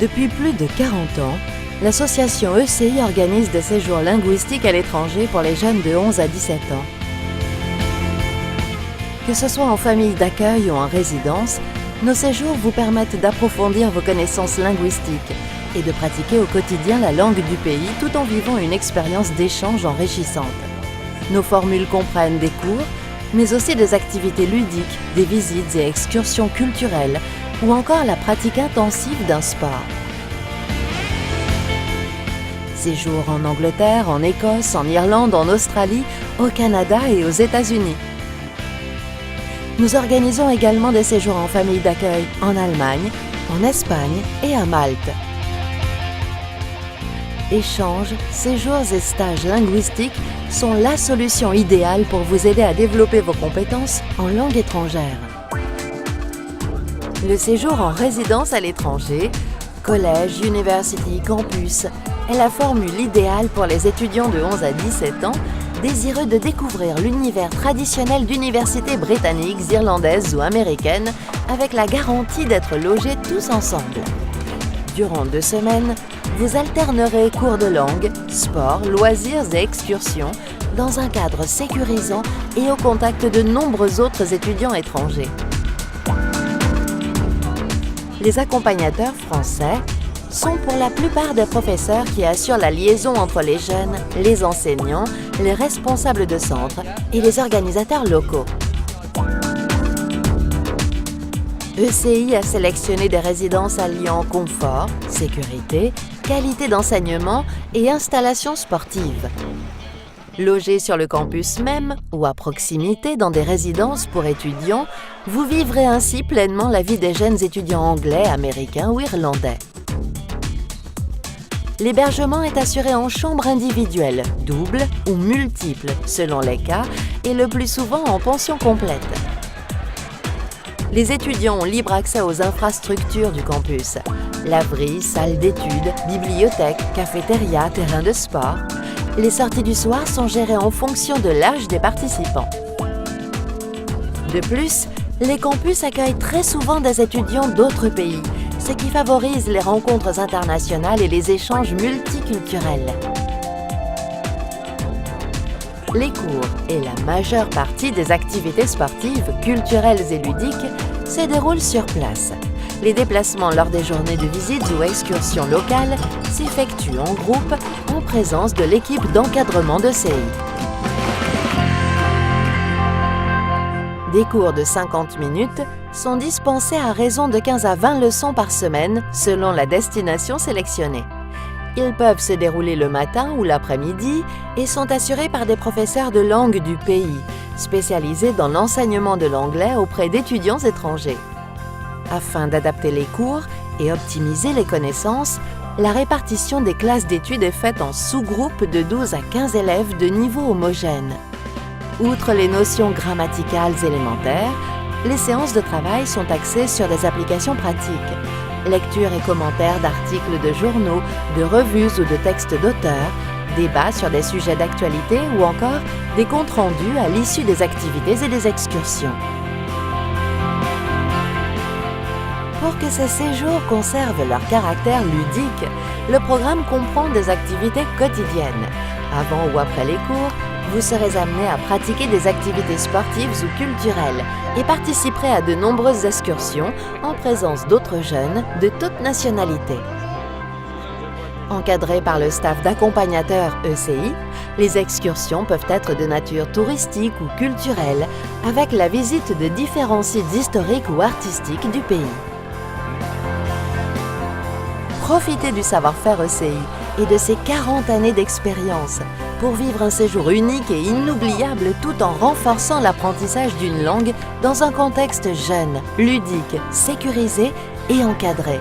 Depuis plus de 40 ans, l'association ECI organise des séjours linguistiques à l'étranger pour les jeunes de 11 à 17 ans. Que ce soit en famille d'accueil ou en résidence, nos séjours vous permettent d'approfondir vos connaissances linguistiques et de pratiquer au quotidien la langue du pays tout en vivant une expérience d'échange enrichissante. Nos formules comprennent des cours, mais aussi des activités ludiques, des visites et excursions culturelles ou encore la pratique intensive d'un sport. Séjours en Angleterre, en Écosse, en Irlande, en Australie, au Canada et aux États-Unis. Nous organisons également des séjours en famille d'accueil en Allemagne, en Espagne et à Malte. Échanges, séjours et stages linguistiques sont la solution idéale pour vous aider à développer vos compétences en langue étrangère. Le séjour en résidence à l'étranger, collège, university, campus, est la formule idéale pour les étudiants de 11 à 17 ans désireux de découvrir l'univers traditionnel d'universités britanniques, irlandaises ou américaines avec la garantie d'être logés tous ensemble. Durant 2 semaines, vous alternerez cours de langue, sport, loisirs et excursions dans un cadre sécurisant et au contact de nombreux autres étudiants étrangers. Les accompagnateurs français sont pour la plupart des professeurs qui assurent la liaison entre les jeunes, les enseignants, les responsables de centre et les organisateurs locaux. ECI a sélectionné des résidences alliant confort, sécurité, qualité d'enseignement et installations sportives. Logés sur le campus même ou à proximité dans des résidences pour étudiants, vous vivrez ainsi pleinement la vie des jeunes étudiants anglais, américains ou irlandais. L'hébergement est assuré en chambre individuelle, double ou multiple selon les cas et le plus souvent en pension complète. Les étudiants ont libre accès aux infrastructures du campus, laverie, salle d'études, bibliothèque, cafétéria, terrain de sport. Les sorties du soir sont gérées en fonction de l'âge des participants. De plus, les campus accueillent très souvent des étudiants d'autres pays, ce qui favorise les rencontres internationales et les échanges multiculturels. Les cours et la majeure partie des activités sportives, culturelles et ludiques se déroulent sur place. Les déplacements lors des journées de visite ou excursions locales s'effectuent en groupe en présence de l'équipe d'encadrement de CI. Des cours de 50 minutes sont dispensés à raison de 15 à 20 leçons par semaine selon la destination sélectionnée. Ils peuvent se dérouler le matin ou l'après-midi et sont assurés par des professeurs de langue du pays, spécialisés dans l'enseignement de l'anglais auprès d'étudiants étrangers. Afin d'adapter les cours et optimiser les connaissances, la répartition des classes d'études est faite en sous-groupes de 12 à 15 élèves de niveau homogène. Outre les notions grammaticales élémentaires, les séances de travail sont axées sur des applications pratiques. Lecture et commentaires d'articles de journaux, de revues ou de textes d'auteurs, débats sur des sujets d'actualité ou encore des comptes rendus à l'issue des activités et des excursions. Pour que ces séjours conservent leur caractère ludique, le programme comprend des activités quotidiennes. Avant ou après les cours, vous serez amené à pratiquer des activités sportives ou culturelles et participerez à de nombreuses excursions en présence d'autres jeunes de toutes nationalités. Encadrés par le staff d'accompagnateurs ECI, les excursions peuvent être de nature touristique ou culturelle, avec la visite de différents sites historiques ou artistiques du pays. Profitez du savoir-faire ECI et de ses 40 années d'expérience pour vivre un séjour unique et inoubliable tout en renforçant l'apprentissage d'une langue dans un contexte jeune, ludique, sécurisé et encadré.